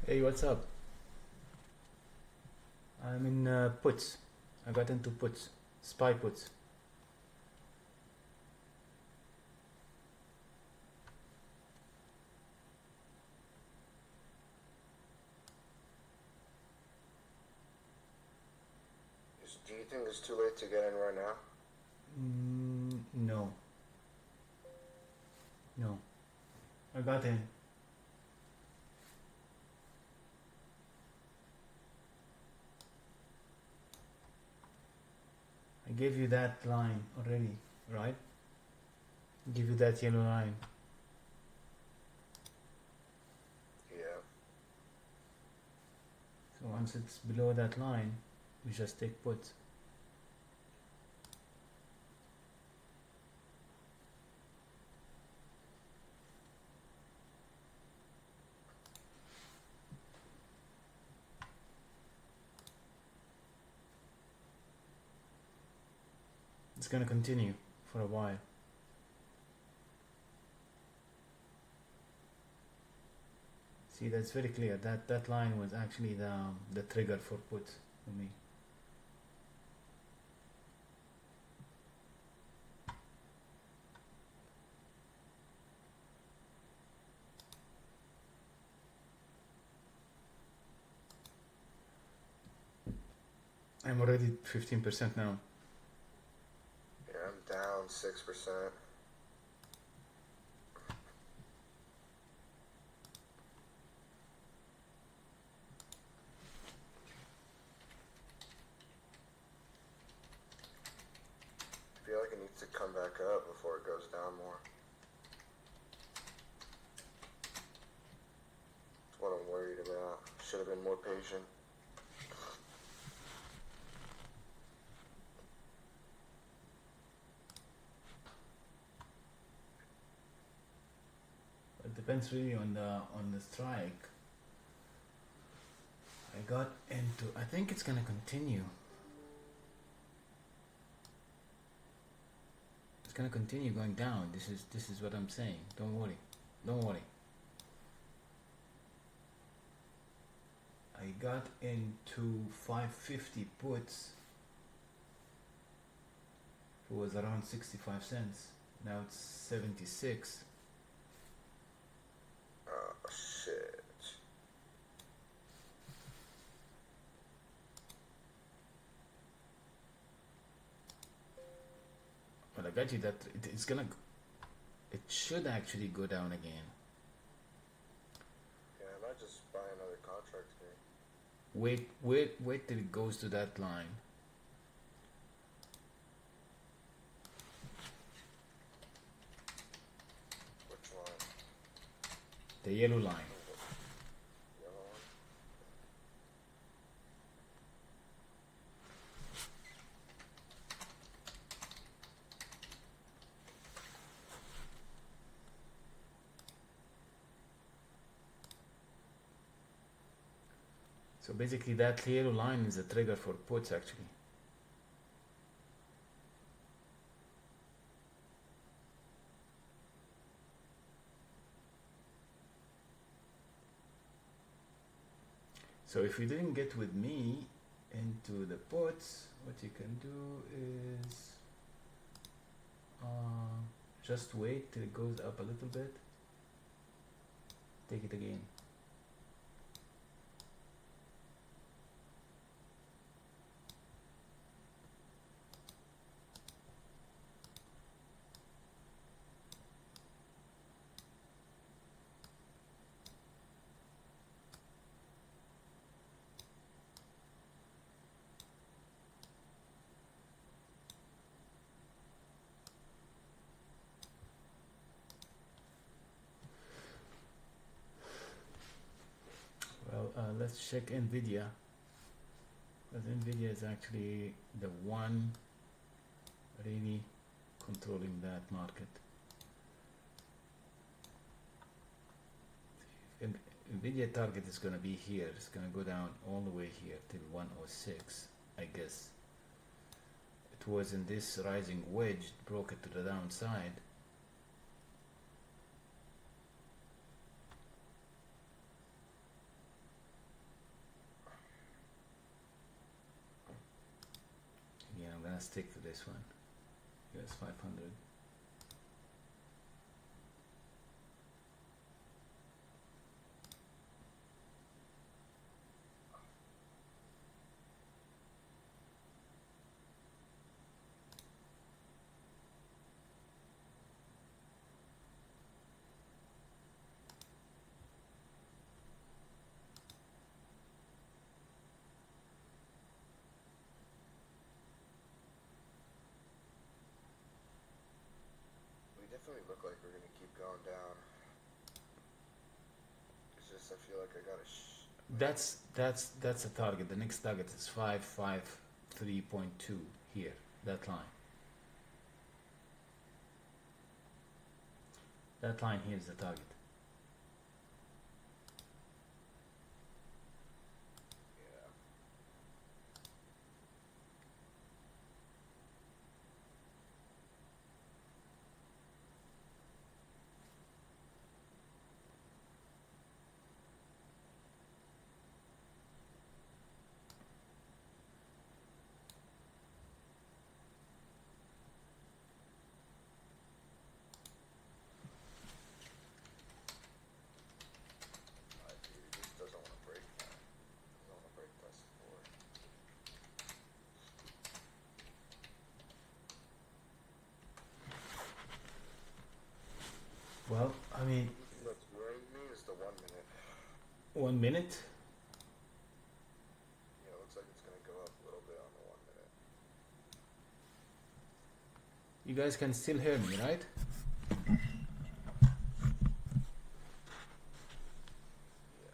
Hey, what's up? I'm in puts. I got into puts. Spy puts. Do you think it's too late to get in right now? No. No. I got in. I gave you that line already, right? Give you that yellow line. Yeah. So once it's below that line, we just take puts. It's gonna continue for a while. See, that's very clear. That line was actually the trigger for puts for me. I'm already 15% now. Yeah, I'm down 6%. I feel like it needs to come back up before it goes down more. That's what I'm worried about. Should have been more patient. It depends really on the strike. I got into. I think it's gonna continue. It's gonna continue going down. This is what I'm saying. Don't worry. Don't worry. I got into 550 puts. It was around 65 cents. Now it's 76. Oh, shit. Well, I got you that it's gonna. It should actually go down again. Yeah, I might just buy another contract here. Wait till it goes to that line. Which one? The yellow line. Yellow one? So basically, that yellow line is a trigger for puts actually. So if you didn't get with me into the puts, what you can do is just wait till it goes up a little bit. Take it again. Well, let's check Nvidia, because Nvidia is actually the one really controlling that market. Nvidia target is going to be here. It's going to go down all the way here till 106, I guess. It was in this rising wedge, broke it to the downside. gonna stick to this one. US 500. We definitely look like we're gonna keep going down. It's just I feel like I gotta. That's a target. The next target is 553.2 here. That line. That line here is the target. Yeah. Dude, it just doesn't want to break that. Doesn't want to break that support. Well, I mean, What's worrying me is the 1 minute. 1 minute. Yeah, it looks like it's gonna go up a little bit on the 1 minute. You guys can still hear me, right? Yeah.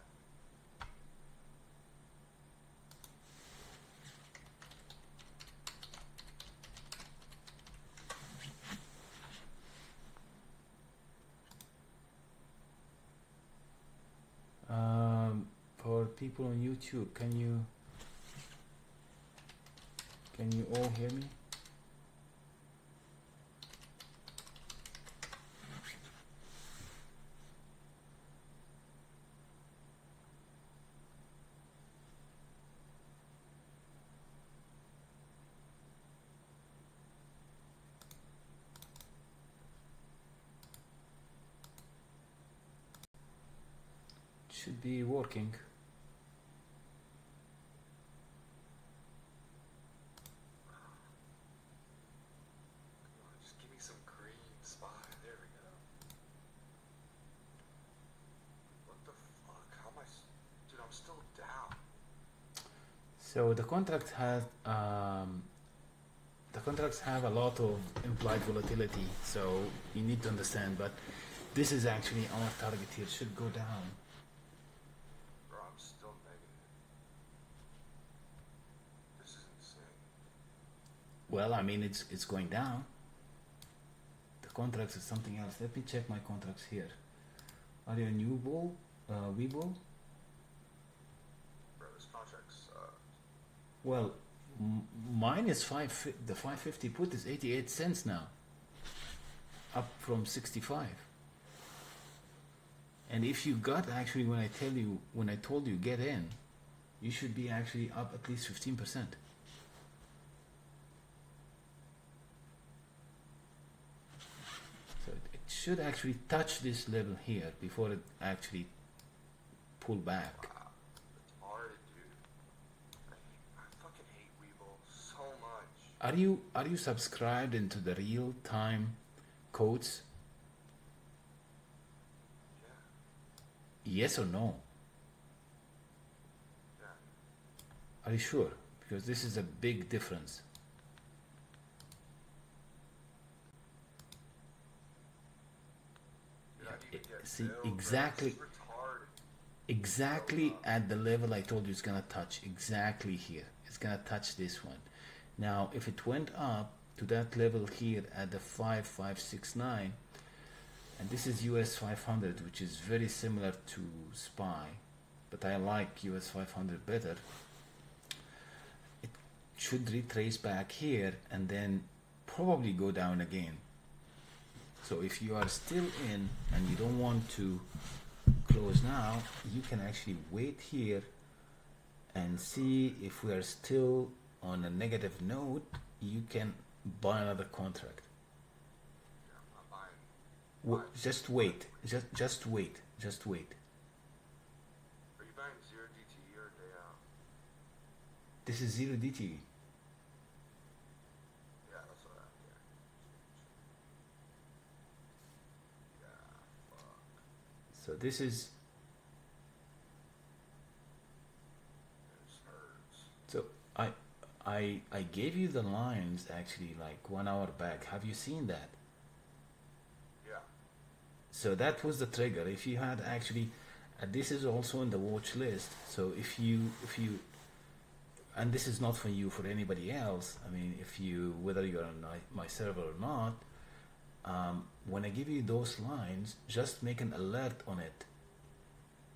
For people on YouTube, can you all hear me? Should be working. Come on, just give me some green spot. There we go. What the fuck? How am I? Dude, I'm still down. So the contracts have a lot of implied volatility, so you need to understand. But this is actually our target here. Should go down. Bro, I'm still negative. This is insane. Well, I mean, it's going down. The contracts is something else. Let me check my contracts here. Are you a new bull? Webull? Bro, this contract sucks. Well, mine is the 550 put is 88 cents now, up from 65. And if you got actually when I told you get in, you should be actually up at least 15%. So it should actually touch this level here before it actually pull back. Wow. It's hard, dude. I fucking hate Webull so much. Are you subscribed into the real time codes? Yeah. Yes or no? Yeah. Are you sure? Because this is a big difference. Dude, I need to get See, billed, bro. exactly. This is retarded. Exactly at the level I told you it's gonna touch. Exactly here. It's gonna touch this one. Now, if it went up to that level here at the 5569, and this is US 500, which is very similar to SPY, but I like US 500 better. It should retrace back here and then probably go down again. So if you are still in and you don't want to close now, you can actually wait here and see if we are still on a negative note. you can buy another contract. Yeah, I'm not buying. Just wait. Just wait. Just wait. Are you buying 0 DTE or day out? This is 0 DTE. Yeah, that's what I have there. Yeah, fuck. So this is. This hurts. So I gave you the lines actually like 1 hour back. Have you seen that? Yeah. So that was the trigger. If you had actually, this is also in the watch list. So if you, and this is not for you, for anybody else. I mean, if you, whether you're on my server or not, when I give you those lines, just make an alert on it.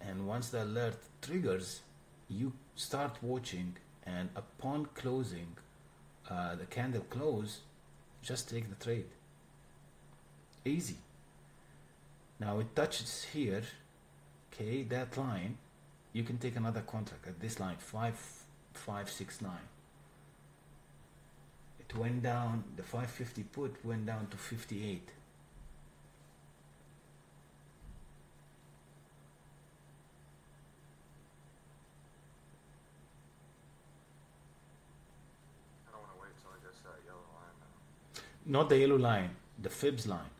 And once the alert triggers, you start watching, and upon closing, the candle close, just take the trade. Easy. Now it touches here, okay, that line, you can take another contract at this line, 5569. It went down, the 550 put went down to 58. I don't want to wait till I get that yellow line now. Not the yellow line, the fibs line.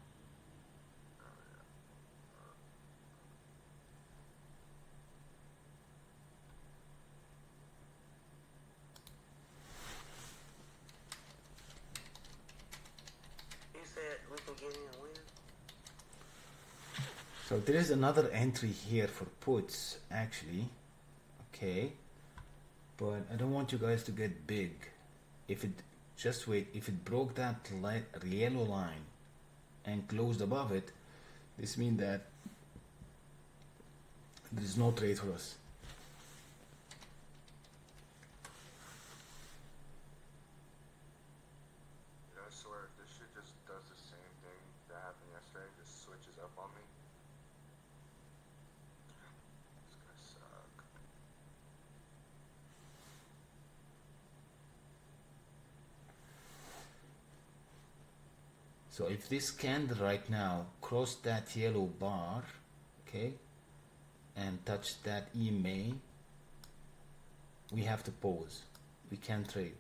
He said we can get in and win. So there is another entry here for puts actually, okay, but I don't want you guys to get big. If it, just wait, if it broke that yellow line and closed above it, this means that there is no trade for us. Yeah, I swear, this shit just does the same thing that happened yesterday, just switches up on me. It's gonna suck. So if this candle right now crossed that yellow bar, okay, and touched that EMA, we have to pause. We can't trade.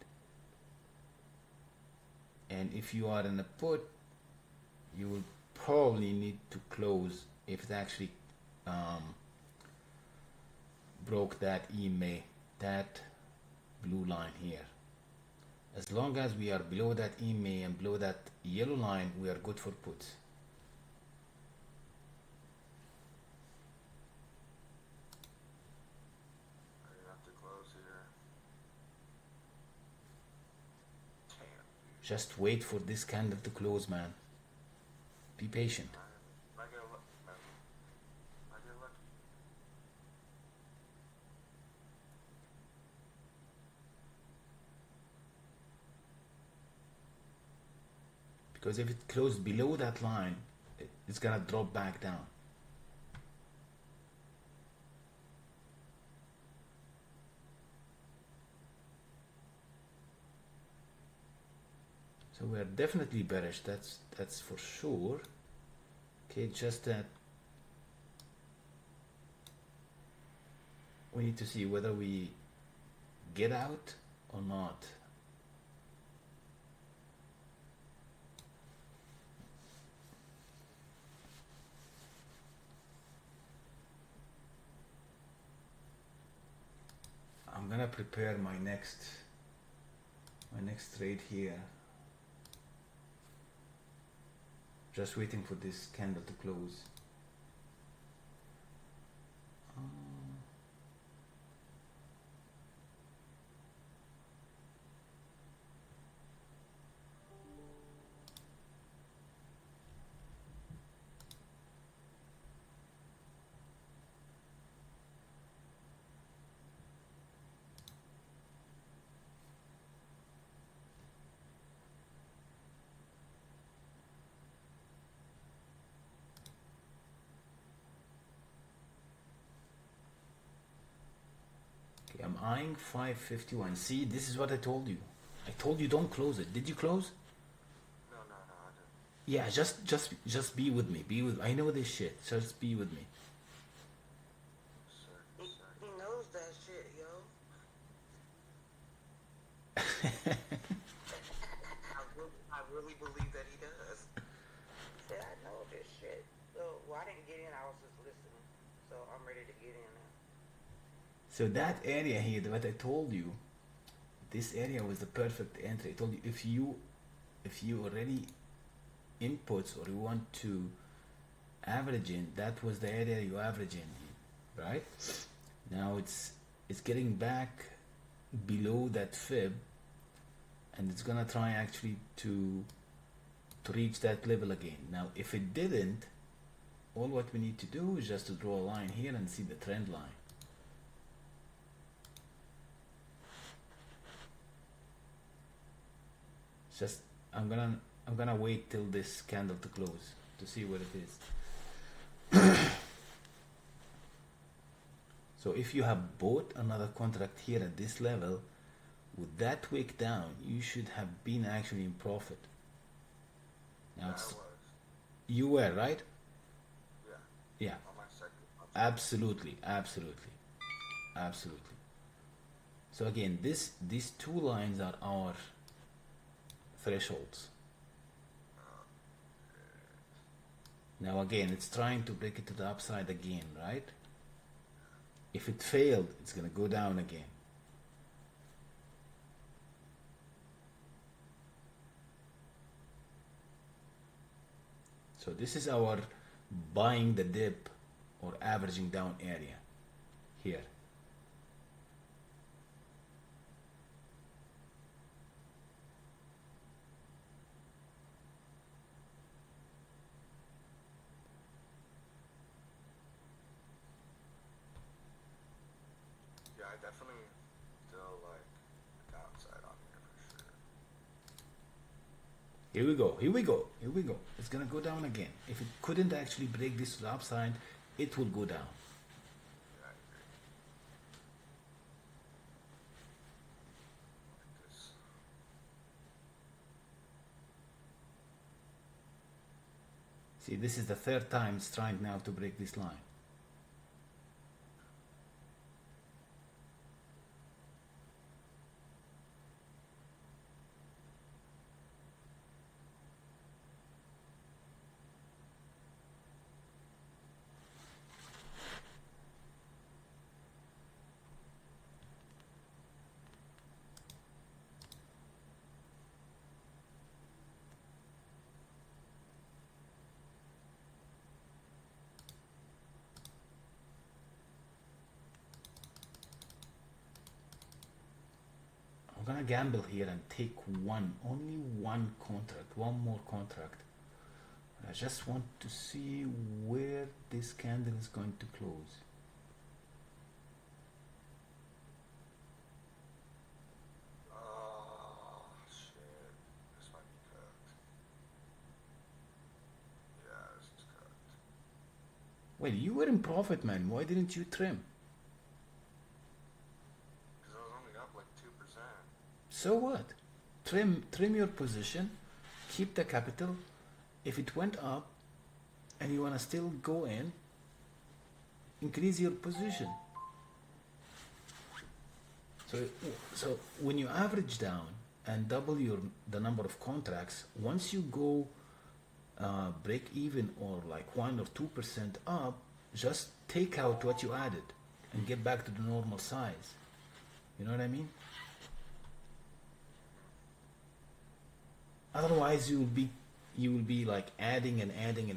And if you are in a put, you will probably need to close if it actually broke that EMA, that blue line here. As long as we are below that EMA and below that yellow line, we are good for puts. I have to close here. Damn, dude. Just wait for this candle to close, man. Be patient. I get lucky, man. I get lucky. Because if it closed below that line, it's gonna drop back down. So we're definitely bearish, that's for sure. Okay, just that we need to see whether we get out or not. I'm gonna prepare my next trade here. Just waiting for this candle to close. Okay, I'm eyeing 551. See, this is what I told you. I told you don't close it. Did you close? No, I didn't. Yeah, just be with me. Be with. I know this shit. Just be with me. Sir, He, sir. he knows that shit, yo. I really believe that he does. He said, I know this shit. So, well, I didn't get in. I was just listening. So, I'm ready to get in now. So that area here, what I told you, this area was the perfect entry. I told you if you already inputs or you want to average in, that was the area you average in, right? Now it's getting back below that fib, and it's gonna try actually to reach that level again. Now if it didn't, all what we need to do is just to draw a line here and see the trend line. Just I'm gonna wait till this candle to close to see what it is. So if you have bought another contract here at this level, with that wick down, you should have been actually in profit. Now Yeah, it's, I was. you were right. Yeah, Yeah, on my second. absolutely. So again, these two lines are our thresholds. Now again, it's trying to break it to the upside again, right? If it failed, it's gonna go down again. So this is our buying the dip or averaging down area here. Yeah, I definitely still like the downside on here for sure. Here we go. It's gonna go down again. If it couldn't actually break this to the upside, it will go down. Yeah, I agree. Like this. See, this is the third time it's trying now to break this line. I'm gonna gamble here and take only one contract, one more contract. I just want to see where this candle is going to close. Oh shit! This might be cooked. Yeah, this is cooked. Well, you were in profit, man. Why didn't you trim? Because I was only up like 2%. So what? Trim your position, keep the capital. If it went up and you wanna still go in, increase your position. So when you average down and double the number of contracts, once you go break even or like 1 or 2% up, just take out what you added and get back to the normal size. You know what I mean? Otherwise, you will be like adding and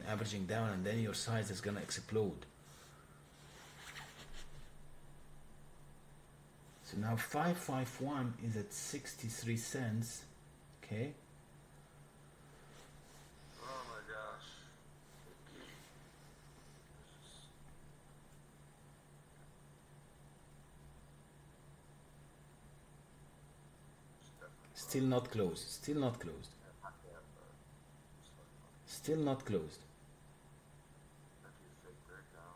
averaging down, and then your size is gonna explode. So now 551 is at 63 cents. Okay. Oh my gosh. This is definitely Still not closed. Still not closed. not yet, but it's like Still not closed. if you fake breakdown.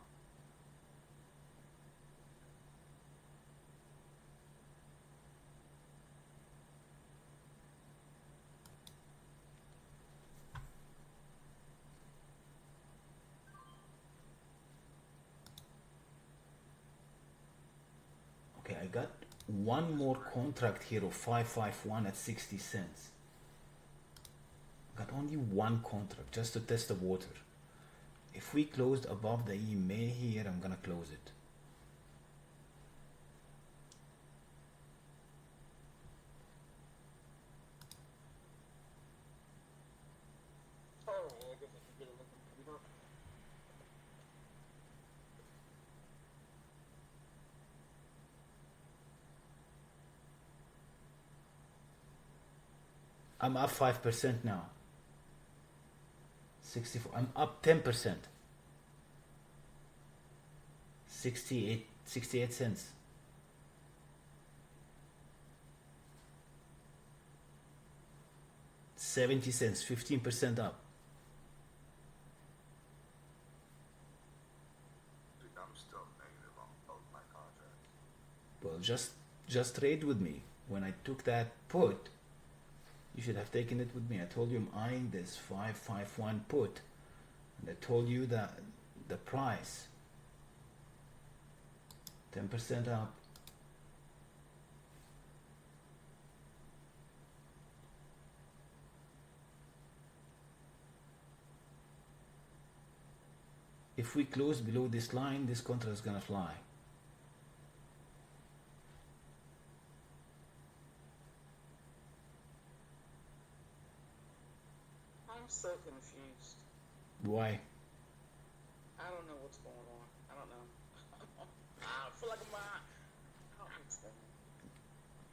got one more contract here of 551 at 60 cents. Got only one contract just to test the water. If we closed above the EMA here, I'm gonna close it. Oh, well, I guess I can get a look at the computer. I'm up 5% now. 64. I'm up 10%. 68 cents. $0.70, 15% up. Dude, I'm still negative on both my contracts. Well, just trade with me. When I took that put, you should have taken it with me. I told you I'm eyeing this 551 put, and I told you that the price 10% up. If we close below this line, this contract is gonna fly. I'm so confused. Why? I don't know what's going on. I don't know. I feel like I'm. I don't understand.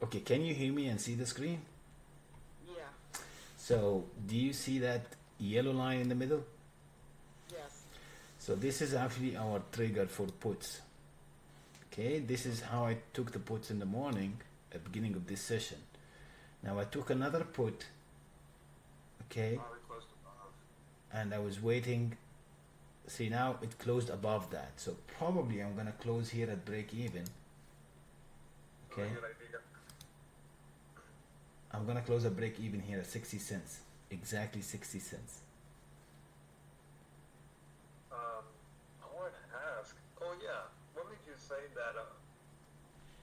Okay, can you hear me and see the screen? Yeah. So, do you see that yellow line in the middle? Yes. So this is actually our trigger for puts. Okay, this is how I took the puts in the morning at the beginning of this session. Now I took another put, okay, Probably close to above. and I was waiting. See, now it closed above that, so probably I'm gonna close here at break even. Okay, Good idea. I'm gonna close a break even here at 60 cents, exactly 60 cents. I wanted to ask. Oh yeah, when did you say that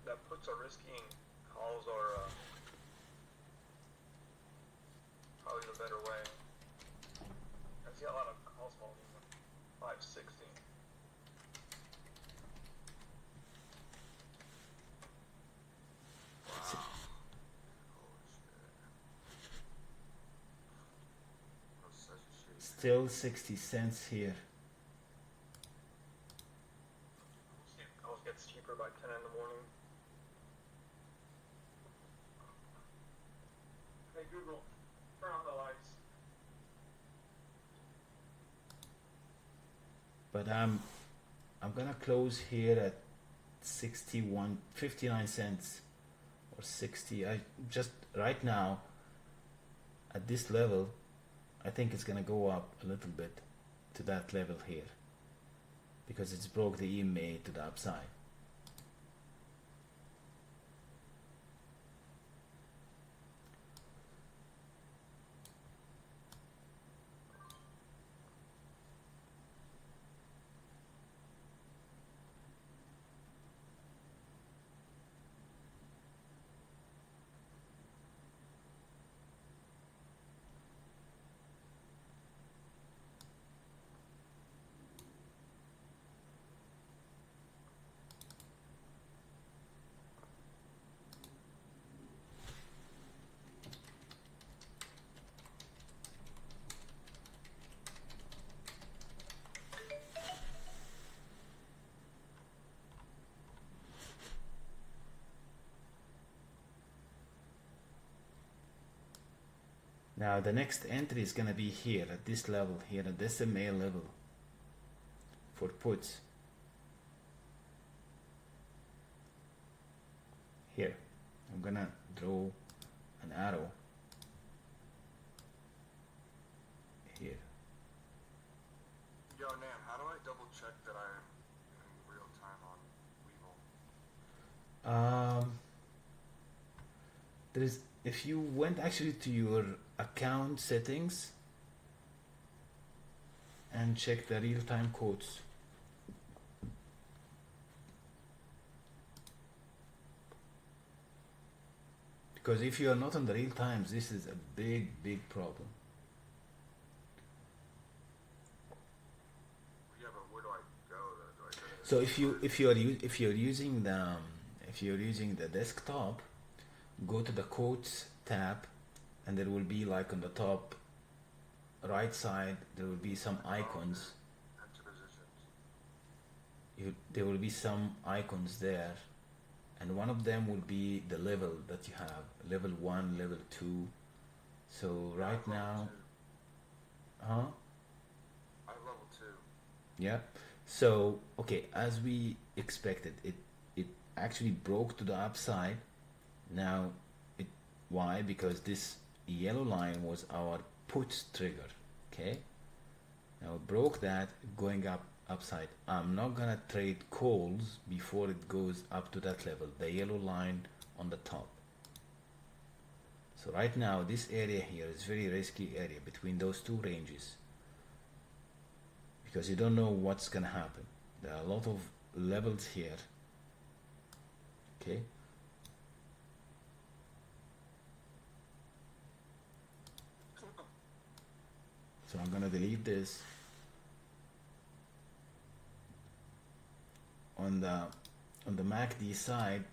that puts are risky and calls are probably the better way? I see a lot of calls volume with 560. Wow. Holy shit. That's such a shitty. Still 60 cents here. Always gets cheaper by 10 in the morning. Hey Google, turn on the lights. But I'm gonna close here at 59 cents or 60. I just right now at this level, I think it's gonna go up a little bit to that level here because it's broke the EMA to the upside. Now the next entry is gonna be here at this level, here at this SMA level for puts. Here, I'm gonna draw an arrow here. Yo, Nam, how do I double check that I'm in real time on Weevil? There is, if you went actually to your account settings and check the real-time quotes. Because if you are not on the real times, this is a big problem. Yeah, but where do I go then? Do I go to So if you're using the desktop, go to the quotes tab, and there will be like on the top right side there will be some icons. enter positions? There will be some icons there, and one of them will be the level that you have, level 1, level 2. So right I have level now, 2. huh? I have level 2. Yeah. So okay, as we expected, it actually broke to the upside. Now, why? Because this yellow line was our put trigger. Okay. Now it broke that, going up upside. I'm not gonna trade calls before it goes up to that level, the yellow line on the top. So right now this area here is very risky area between those two ranges, because you don't know what's gonna happen. There are a lot of levels here. Okay. So I'm gonna delete this. On the MACD side,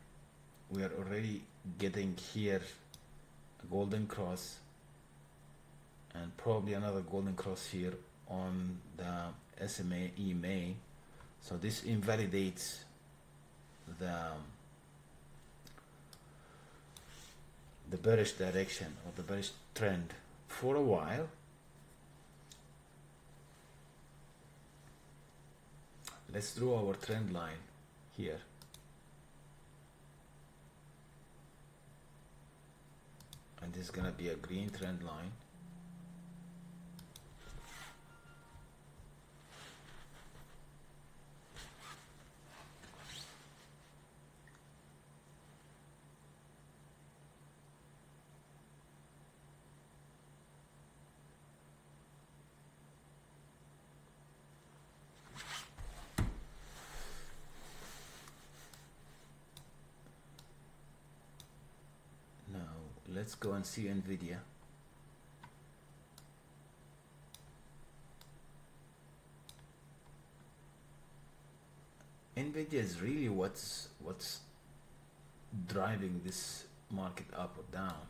we are already getting here a golden cross, and probably another golden cross here on the SMA EMA. So this invalidates the bearish direction or the bearish trend for a while. Let's draw our trend line here. And this is gonna be a green trend line. Let's go and see Nvidia. Nvidia is really what's driving this market up or down.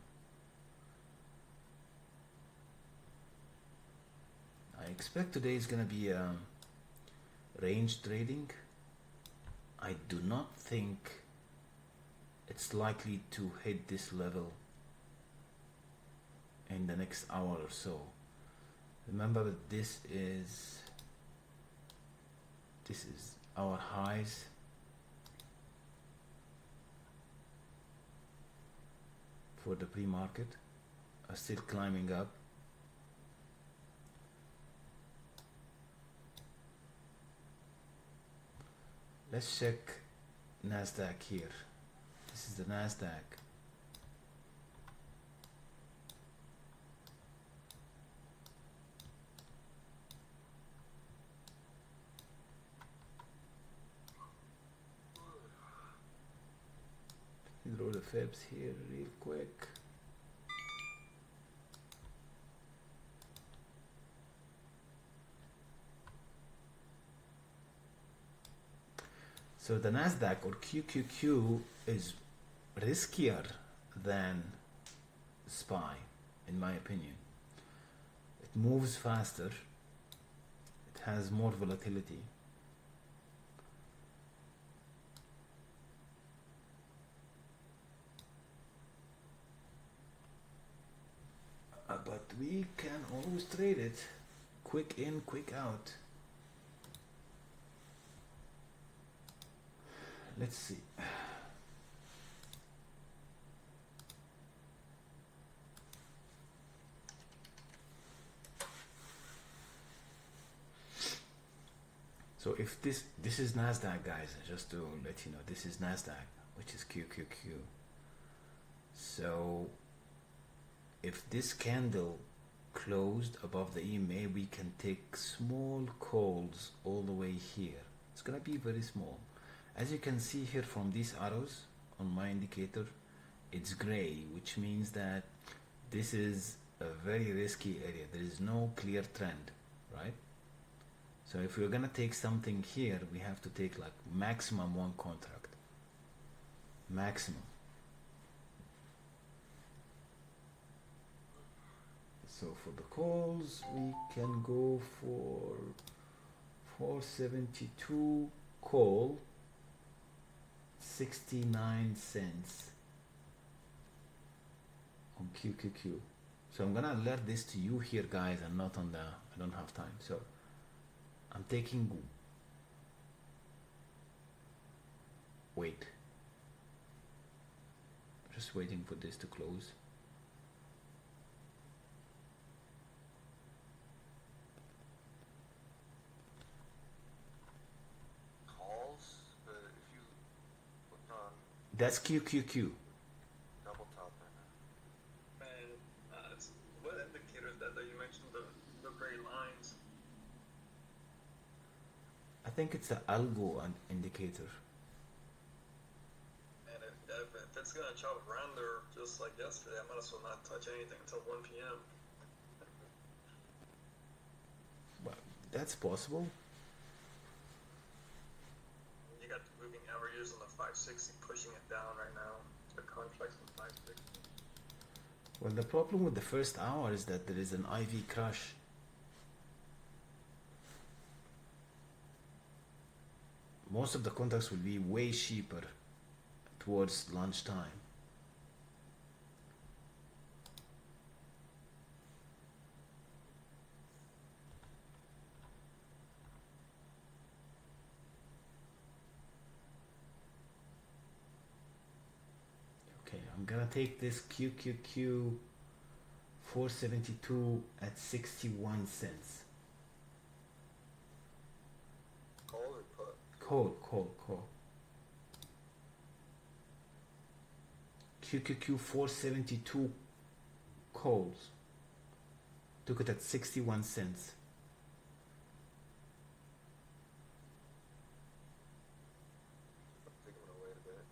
I expect today is gonna be range trading. I do not think it's likely to hit this level in the next hour or so. Remember that this is our highs. For the pre-market are still climbing up. Let's check Nasdaq here. This is the Nasdaq. Draw the fibs here real quick. So the Nasdaq or QQQ is riskier than SPY, in my opinion. It moves faster. It has more volatility. But we can always trade it. Quick in, quick out. Let's see. So if this is Nasdaq, guys, just to let you know, this is Nasdaq, which is QQQ. So if this candle closed above the EMA, we can take small calls all the way here. It's gonna be very small. As you can see here from these arrows on my indicator, it's gray, which means that this is a very risky area. There is no clear trend, right? So if we're gonna take something here, we have to take like maximum one contract. Maximum. So for the calls, we can go for 472 call, 69 cents on QQQ. So I'm gonna alert this to you here, guys, and not on the, I don't have time. So I'm taking, wait, just waiting for this to close. Calls, but if you look on That's QQQ. double top right now. And what indicators that you mentioned, the gray lines? I think it's the algo indicator. And if it's gonna chop around there just like yesterday, I might as well not touch anything until 1 p.m. Well, that's possible. You got the moving averages on the 560 pushing it down right now. The contracts on 560. Well, the problem with the first hour is that there is an IV crush. Most of the contracts will be way cheaper towards lunchtime. Okay, I'm gonna take this QQQ 472 at 61 cents. Call or put? Call. QQQ 472 calls. Took it at 61 cents. I think I'm gonna wait a bit.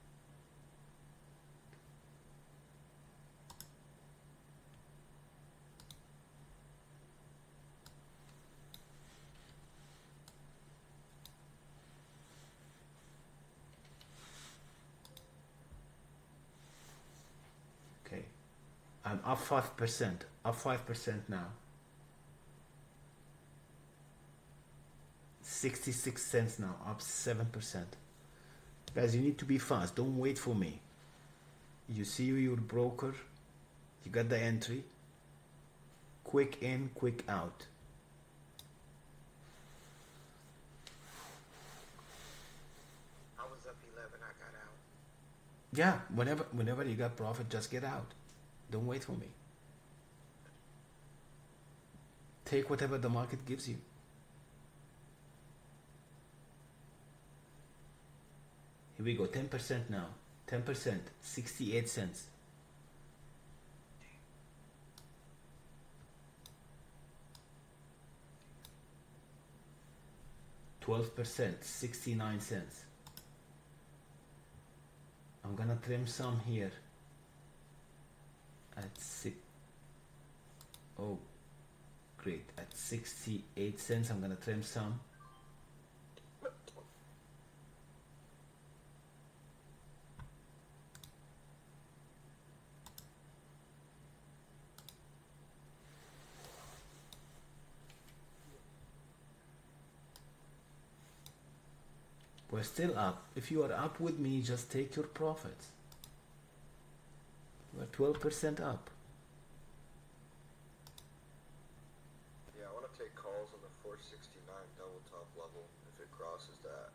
Okay. I'm up 5%. Up 5% now. 66 cents now. Up 7%. Guys, you need to be fast. Don't wait for me. You see your broker. You got the entry. Quick in, quick out. I was up 11. I got out. Yeah, whenever you got profit, just get out. Don't wait for me. Take whatever the market gives you. Here we go, 10% now. 10%, 68 cents. 12%, 69 cents. I'm gonna trim some here at oh great, at 68 cents. I'm gonna trim some. We're still up. If you are up with me, just take your profits. We're 12% up. Yeah, I want to take calls on the 469 double top level if it crosses that.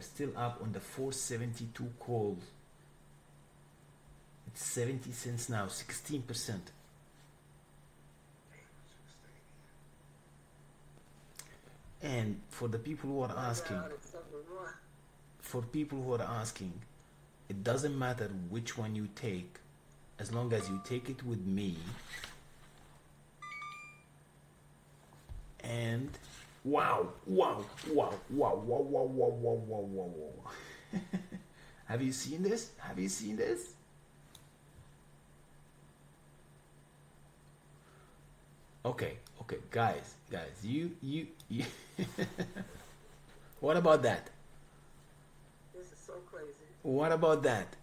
We're still up on the 472 calls. It's 70 cents now, 16%. And for the people who are asking, it doesn't matter which one you take, as long as you take it with me. And wow. Have you seen this? Have you seen this? Okay, guys, you what about that? This is so crazy. What about that?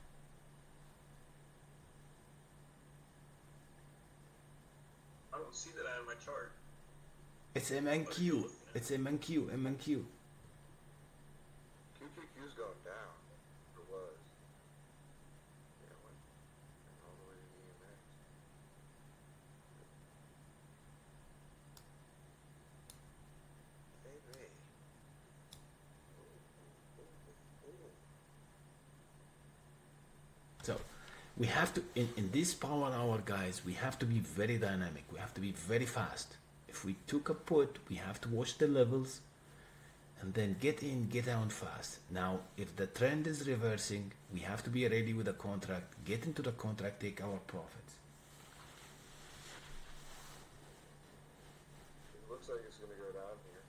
I don't see that on my chart. It's MNQ. It's MNQ. QQQ's going down. It was. Yeah, it went all the way to EMX. Baby. Ooh. So we have to in this power hour, guys, we have to be very dynamic. We have to be very fast. If we took a put, we have to watch the levels and then get in, get out fast. Now, if the trend is reversing, we have to be ready with a contract, get into the contract, take our profits. It looks like it's going to go down here.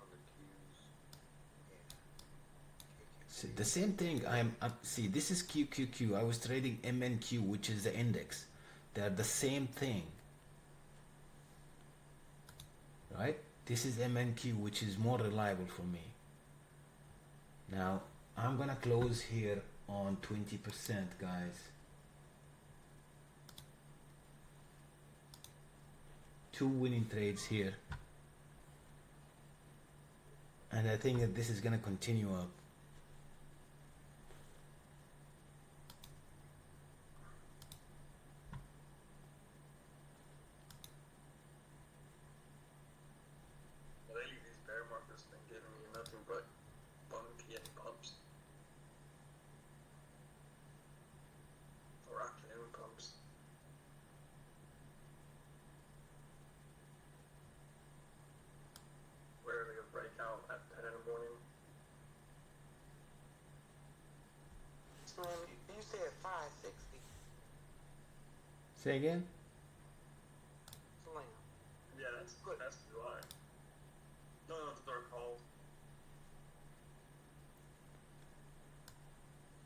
On the Q's. So the same thing, see, this is QQQ. I was trading MNQ, which is the index. They're the same thing. Right? This is MNQ, which is more reliable for me. Now, I'm gonna close here on 20%, guys. 2 winning trades here. And I think that this is gonna continue up. Lately, these bear markets been giving me nothing but bunky and pumps. Or afternoon pumps. Where they break out at 10 in the morning. So you said 560. Say again? Slam. Yeah, that's July. No, that's what they're called.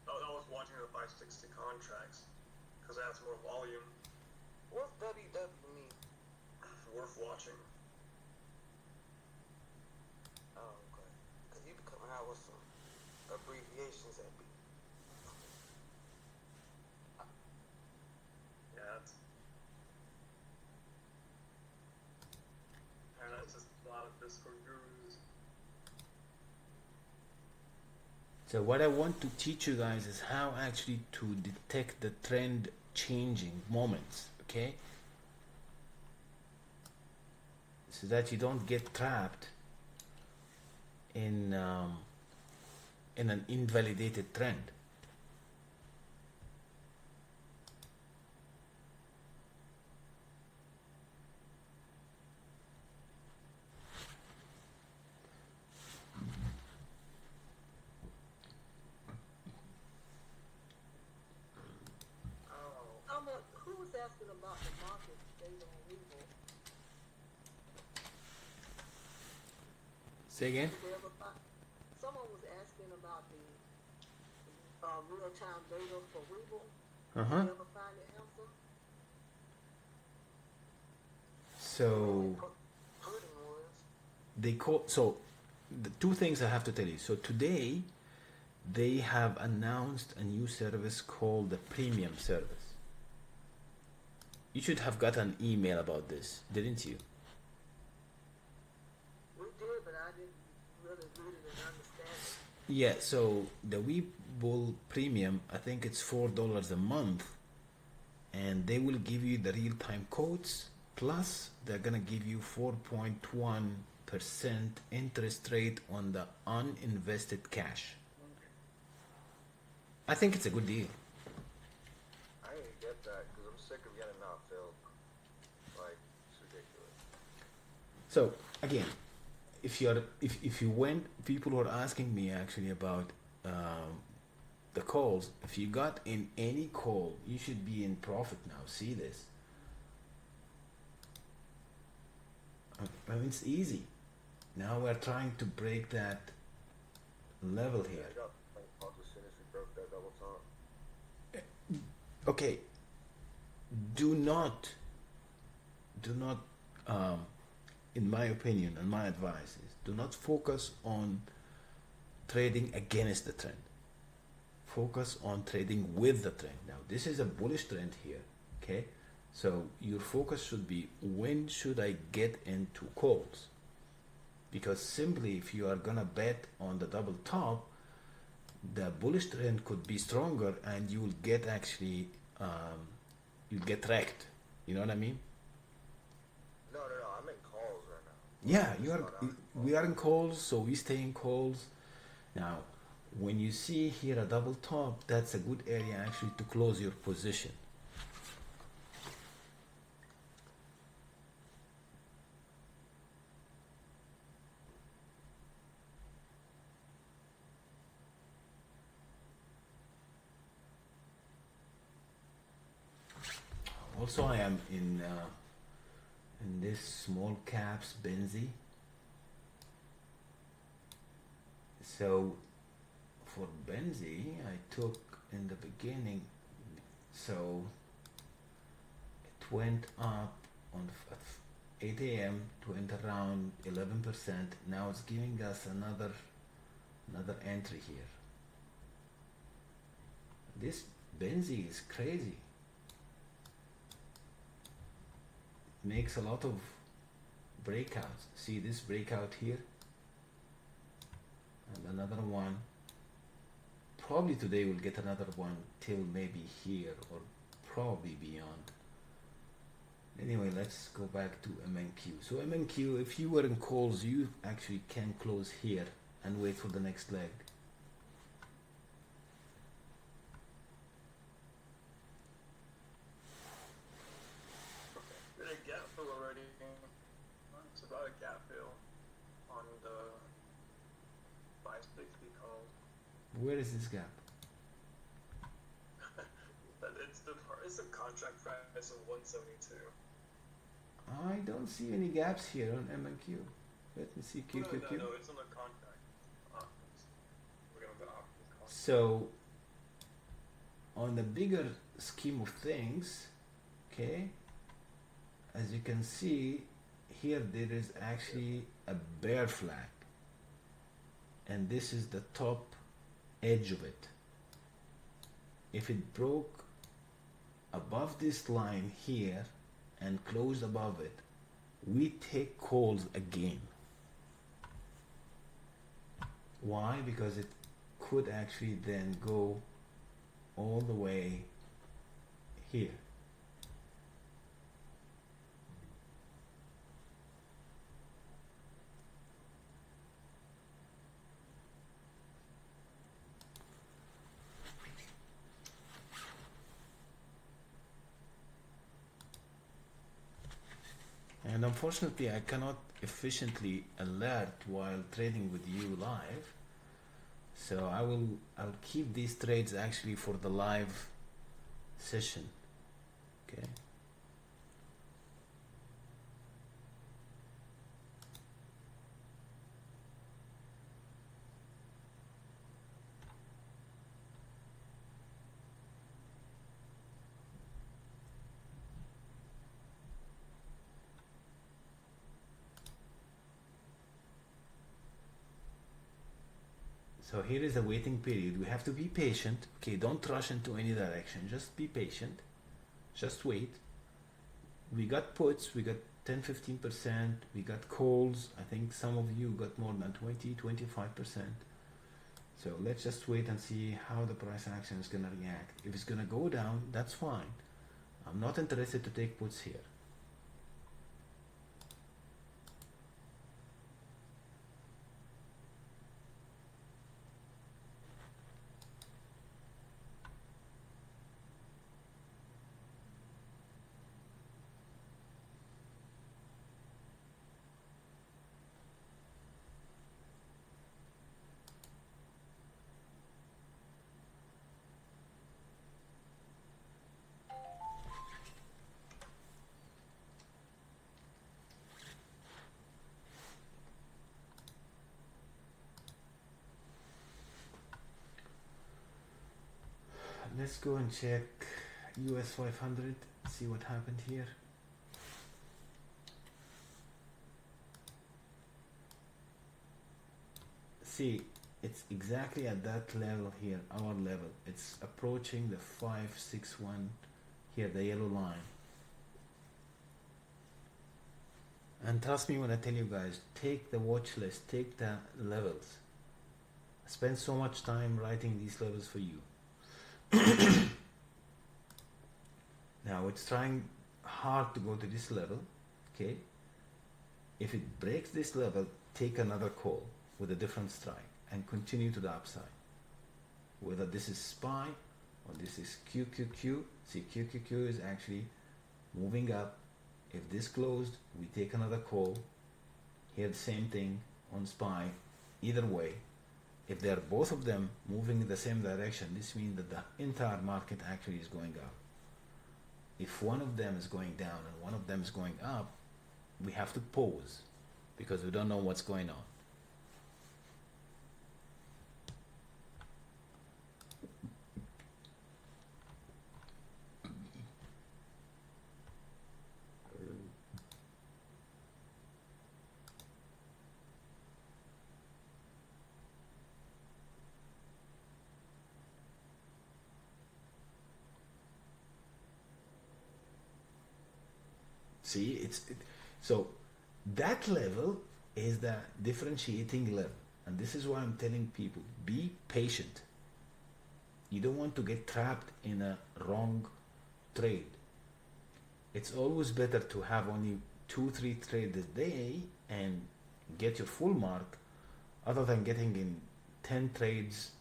I was watching the 560 contracts because it has more volume. What's WW mean? Worth watching. Oh, okay. Because you be coming out with some abbreviations that be. Yeah, that's just a lot of Discord gurus. So what I want to teach you guys is how actually to detect the trend changing moments, okay? So that you don't get trapped in an invalidated trend. Who was asking about the market data on Weevil? Say again? Did they ever someone was asking about the real-time data for Weevil. Did they ever find the answer? So Pudding was. they call, so the two things I have to tell you. So today they have announced a new service called the premium service. You should have got an email about this, didn't you? We did, but I didn't really read it and understand it. Yeah, so the Webull Premium, I think it's $4 a month, and they will give you the real-time quotes, plus they're gonna give you 4.1 percent interest rate on the uninvested cash. I think it's a good deal. I ain't get that because I'm sick of getting not filled. Like, it's ridiculous. So again, if you went, people were asking me actually about the calls. If you got in any call, you should be in profit now. See this? I mean, it's easy. Now we're trying to break that level I here. got off as soon as we broke that double top. Okay. Do not, in my opinion and my advice is, do not focus on trading against the trend. Focus on trading with the trend. Now, this is a bullish trend here, okay? So your focus should be, when should I get into calls? Because simply, if you are gonna bet on the double top, the bullish trend could be stronger, and you will get actually, you'll get wrecked. You know what I mean? No, I'm in calls right now. Yeah, It's you are. not out. We are in calls, so we stay in calls. Now, when you see here a double top, that's a good area actually to close your position. Also, I am in this small caps Benzi. So for Benzi, I took in the beginning, so it went up on at 8 a.m. it went around 11%. Now it's giving us another entry here. This Benzi is crazy. It makes a lot of breakouts. See this breakout here? And another one. Probably today we'll get another one till maybe here or probably beyond. Anyway, let's go back to MNQ. So MNQ, if you were in calls, you actually can close here and wait for the next leg. Did a gap fill already? It's about a gap fill on the 560 call. Where is this gap? But it's a contract price of 172. I don't see any gaps here on MNQ. Let me see QQQ. No, it's on the contract. We're gonna go options contract. So, on the bigger scheme of things, okay, as you can see, here there is actually a bear flag. And this is the top edge of it. If it broke above this line here and closed above it, we take calls again. Why? Because it could actually then go all the way here. And unfortunately, I cannot efficiently alert while trading with you live. So I'll keep these trades actually for the live session. Okay. So here is a waiting period. We have to be patient. Okay, don't rush into any direction. Just be patient. Just wait. We got puts, we got 10-15%, we got calls. I think some of you got more than 20-25%. So let's just wait and see how the price action is gonna react. If it's gonna go down, that's fine. I'm not interested to take puts here. let's go and check US 500, see what happened here. See, it's exactly at that level here, our level. It's approaching the 561 here, the yellow line. And trust me when I tell you guys, take the watch list, take the levels. I spend so much time writing these levels for you. Now it's trying hard to go to this level, okay? If it breaks this level, take another call with a different strike and continue to the upside. Whether this is SPY or this is QQQ, see QQQ is actually moving up. If this closed, we take another call. Here the same thing on SPY. Either way, if they're both of them moving in the same direction, this means that the entire market actually is going up. If one of them is going down and one of them is going up, we have to pause because we don't know what's going on. See, so that level is the differentiating level, and this is why I'm telling people, be patient. You don't want to get trapped in a wrong trade. It's always better to have only 2-3 trades a day and get your full mark, other than getting in 10 trades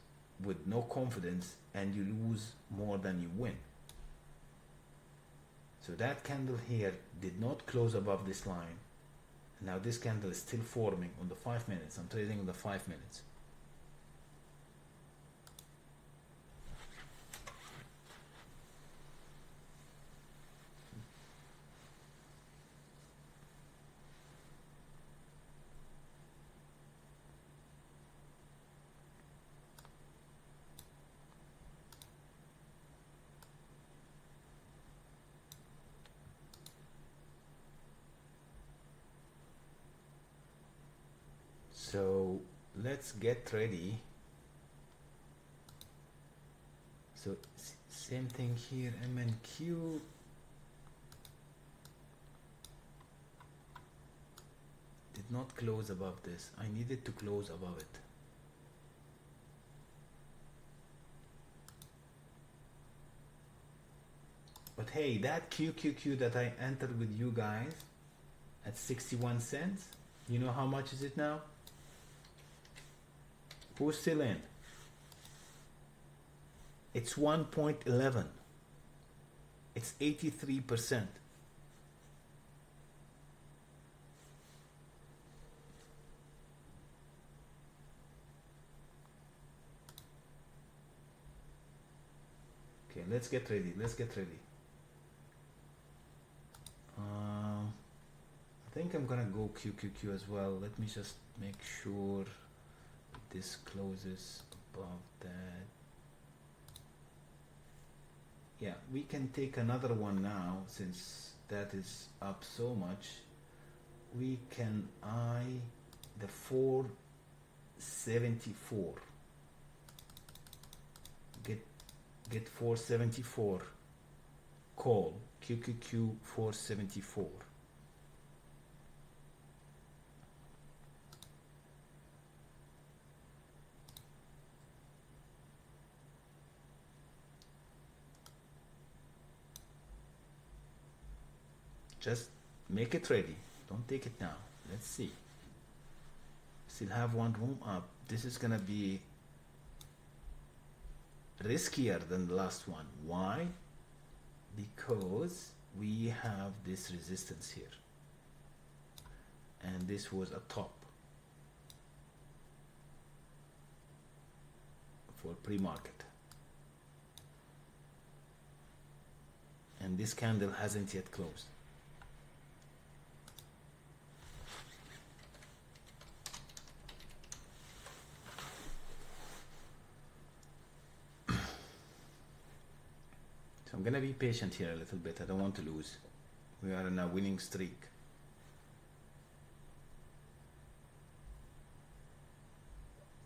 with no confidence and you lose more than you win. So that candle here did not close above this line. Now this candle is still forming on the 5 minutes. I'm trading on the 5 minutes. So let's get ready. So same thing here, MNQ. Did not close above this. I needed to close above it. But hey, that QQQ that I entered with you guys at 61 cents, you know how much is it now? Who's still in? It's 1.11. It's 83%. Okay, let's get ready. Let's get ready. I think I'm gonna go QQQ as well. Let me just make sure this closes above that. Yeah, we can take another one now since that is up so much. We can eye the 474. Get 474 call QQQ 474. Just make it ready. Don't take it now. Let's see. Still have one room up. This is gonna be riskier than the last one. Why? Because we have this resistance here. And this was a top for pre-market. And this candle hasn't yet closed. I'm gonna be patient here a little bit. I don't want to lose. We are in a winning streak.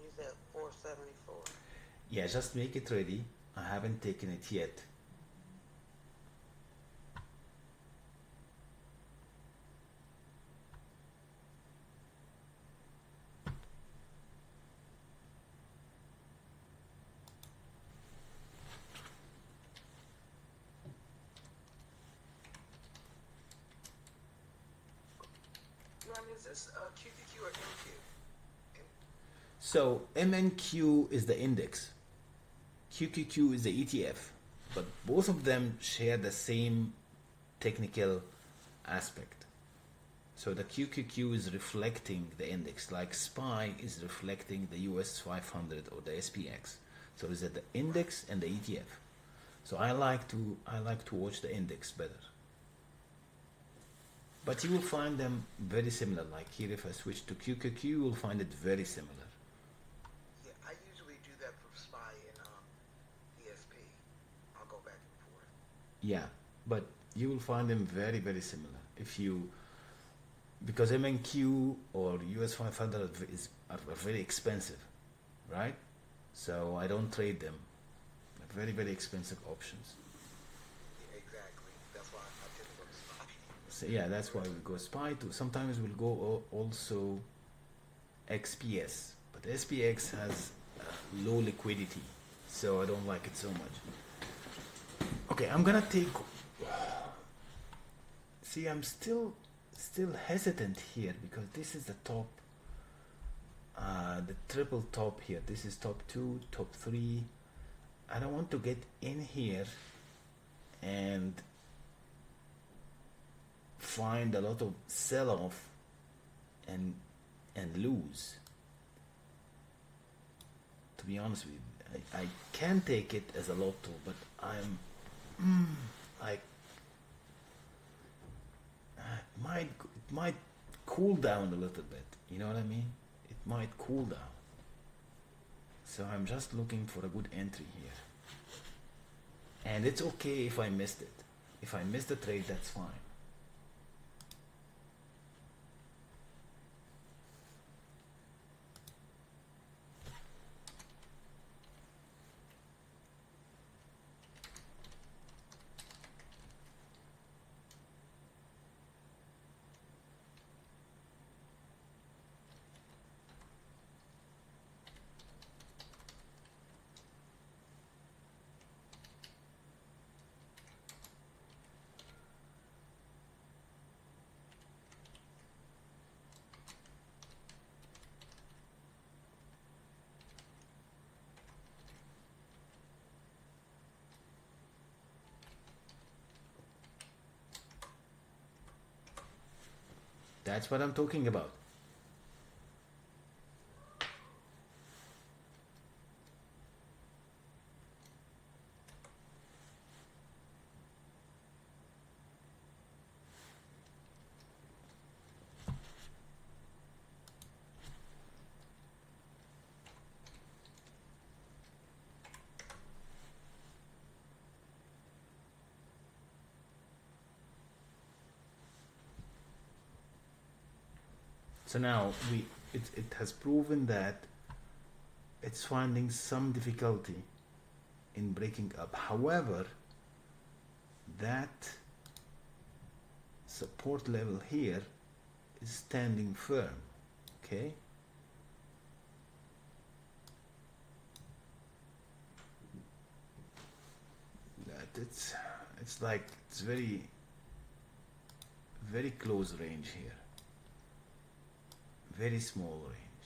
You said 474. Yeah, just make it ready. I haven't taken it yet. Ryan, is this QQQ or MQ? So MNQ is the index, QQQ is the ETF, but both of them share the same technical aspect. So the QQQ is reflecting the index, like SPY is reflecting the US 500 or the SPX. So is it the index and the ETF? So I like to watch the index better. But you will find them very similar. Like here, if I switch to QQQ, you will find it very similar. Yeah, I usually do that for SPY and ESP. I'll go back and forth. Yeah, but you will find them very, very similar. If you, because MNQ or US 500 are very expensive, right? So I don't trade them. They're very, very expensive options. Yeah, exactly. That's why I tend to go to SPY. So yeah, that's why we go SPY to. Sometimes we'll go also XPS, but SPX has low liquidity, so I don't like it so much. Okay, I'm gonna take. See, I'm still hesitant here because this is the top, the triple top here. This is top 2, top 3. I don't want to get in here and find a lot of sell-off and lose. To be honest with you, I can take it as a lotto, but I'm like it might cool down a little bit. You know what I mean? It might cool down. So I'm just looking for a good entry here. And it's okay if I missed it. If I missed the trade, that's fine. That's what I'm talking about. So now it has proven that it's finding some difficulty in breaking up. However, that support level here is standing firm. Okay. That it's like it's very close range here. Very small range.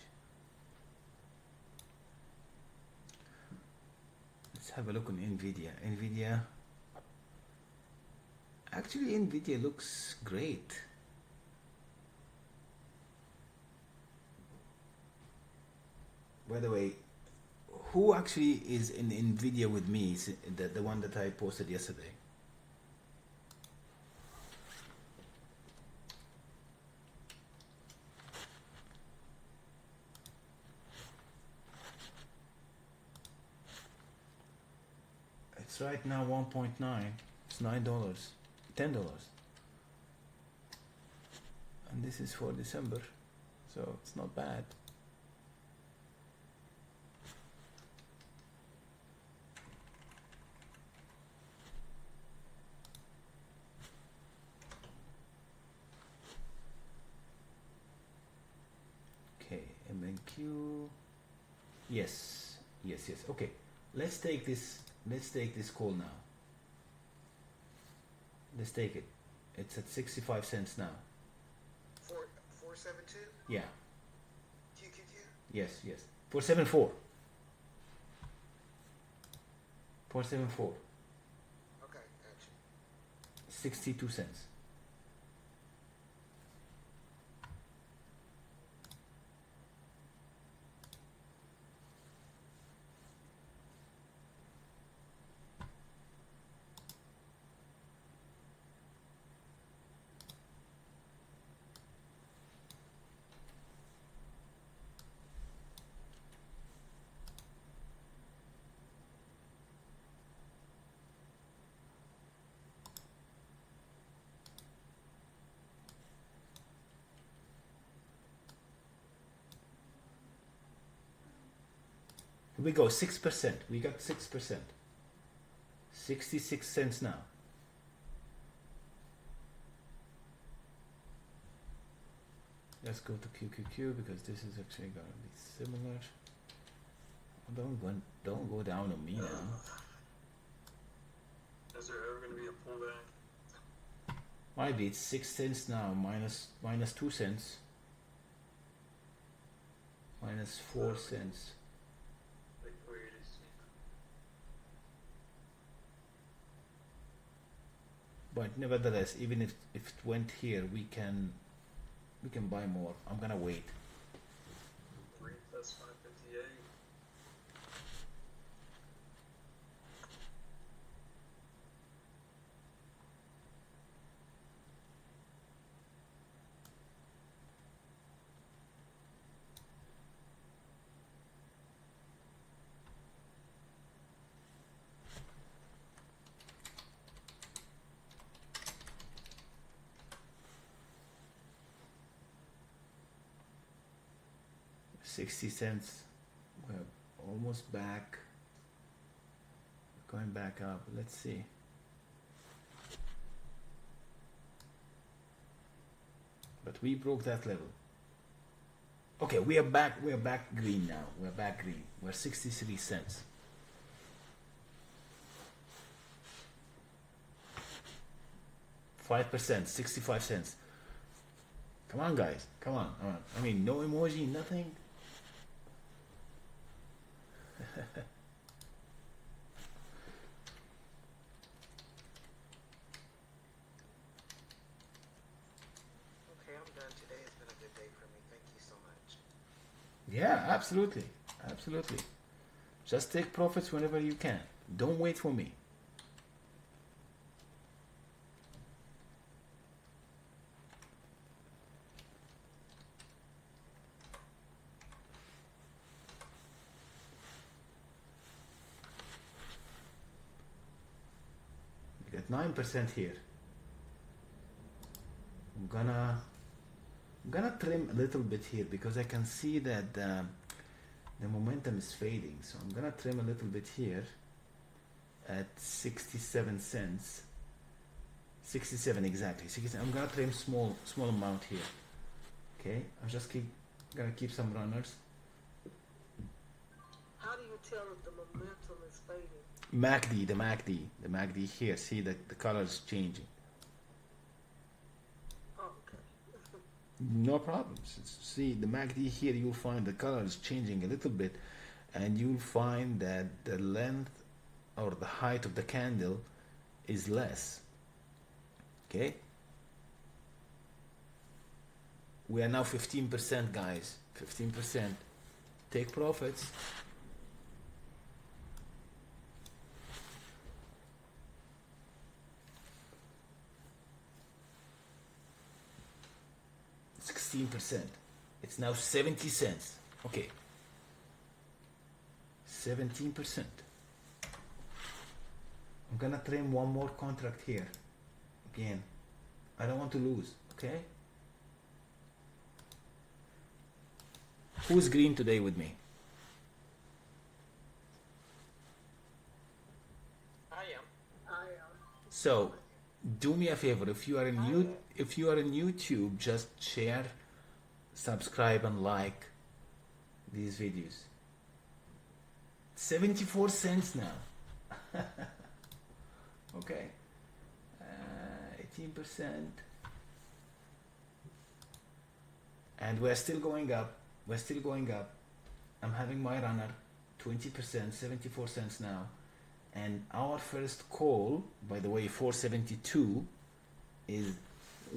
Let's have a look on NVIDIA. Actually NVIDIA looks great. By the way, who actually is in NVIDIA with me? Is the one that I posted yesterday? It's right now 1.9. It's $9, $10, and this is for December, so it's not bad. Okay, MNQ. Yes, yes, yes. Okay, let's take this. Let's take this call now. Let's take it. It's at 65 cents now. 472 Yeah. QQQ. Yes, yes. 474. 474. Okay, gotcha. 62 cents. Here we go, 6%. We got 6%. 66 cents now. Let's go to QQQ because this is actually going to be similar. Don't go down on me now. Is there ever going to be a pullback? Might be. It's 6 cents now. Minus 2 cents. Minus 4 cents. Like where it is. But nevertheless, even if it went here, we can buy more. I'm gonna wait. 3 plus 558. $0.60. We're almost back. Going back up. Let's see. But we broke that level. Okay, we are back. We are back green now. We're back green. We're 63 cents. %, 65 cents. Come on, guys. Come on. I mean, no emoji, nothing. Okay, I'm done today. It's been a good day for me. Thank you so much. Yeah, absolutely. Absolutely. Just take profits whenever you can. Don't wait for me. You get 9% here. I'm gonna trim a little bit here because I can see that the momentum is fading. So I'm gonna trim a little bit here at 67 cents. 67 exactly. 67. I'm gonna trim small amount here. Okay, I'm just gonna keep some runners. How do you tell if the momentum is fading? The MACD here. See that the color is changing. Oh, okay. No problems. See the MACD here. You'll find the color is changing a little bit, and you'll find that the length or the height of the candle is less. Okay. We are now 15%, guys. 15%. Take profits. %. It's now 70 cents. Okay. 17%. I'm gonna trim one more contract here. Again, I don't want to lose, okay? Who's green today with me? I am. So, do me a favor. If you are in YouTube, just share, subscribe, and like these videos. 74 cents now. Okay, 18%, and we're still going up. We're still going up. I'm having my runner 20%, 74 cents now. And our first call, by the way, 472, is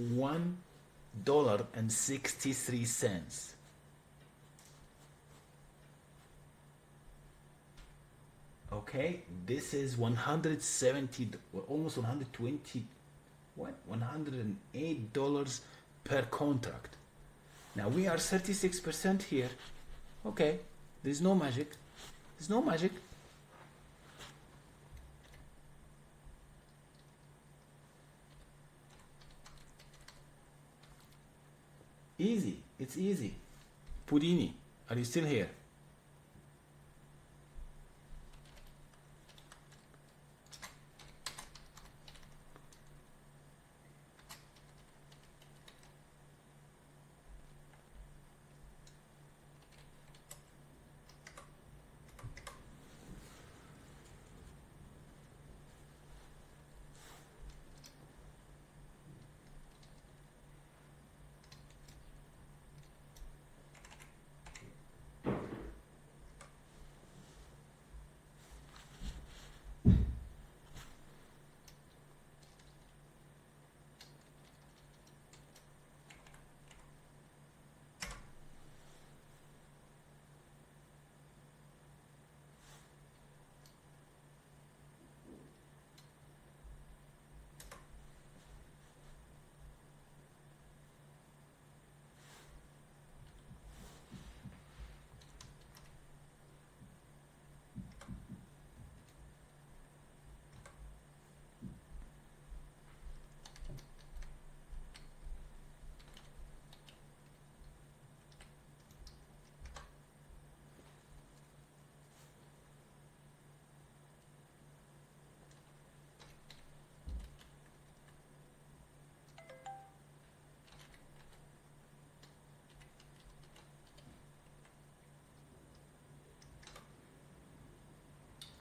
$1.63. Okay, this is 170, almost 120, what? $108 per contract. Now we are 36% here. Okay, there's no magic. There's no magic. Easy. It's easy. Pudini, are you still here?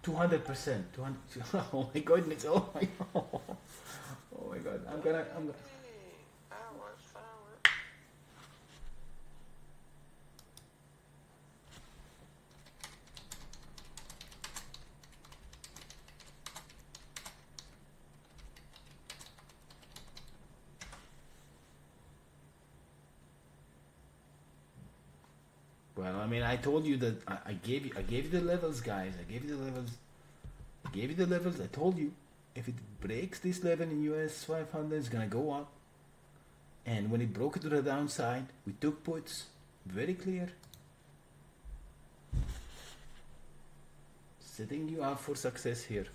$200%. 200. Oh my goodness. Oh my. Oh my god. I'm gonna. I was fine. Well, I mean, I told you that I gave you the levels, guys. I gave you the levels. I told you if it breaks this level in US 500, it's gonna go up. And when it broke it to the downside, we took puts. Very clear. Setting you up for success here.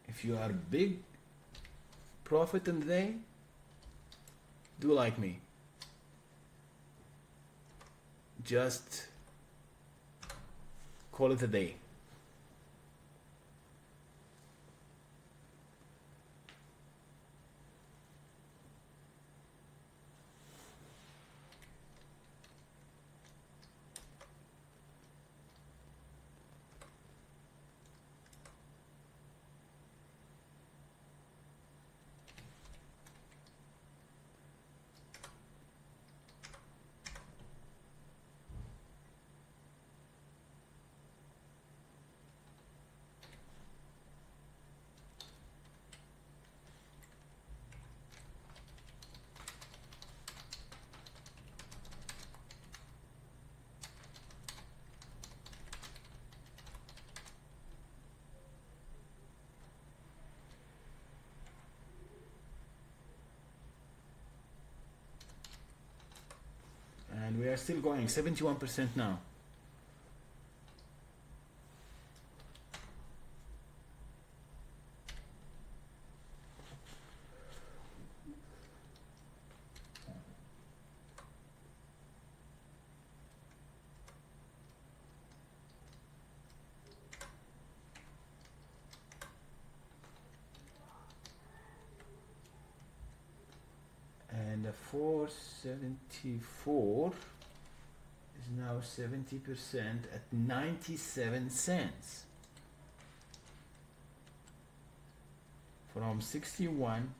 If you are big profit in the day, do like me. Just call it a day. And we are still going 71% now. 474 is now 70% at 97 cents. From 61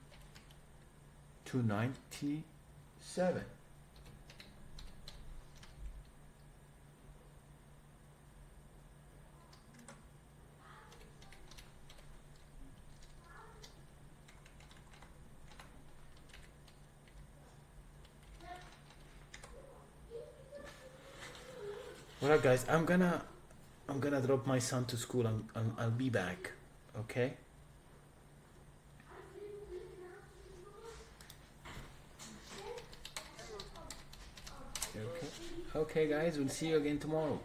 to 97. Alright guys, I'm gonna drop my son to school. I'll be back. Okay? Okay. Okay guys, we'll see you again tomorrow.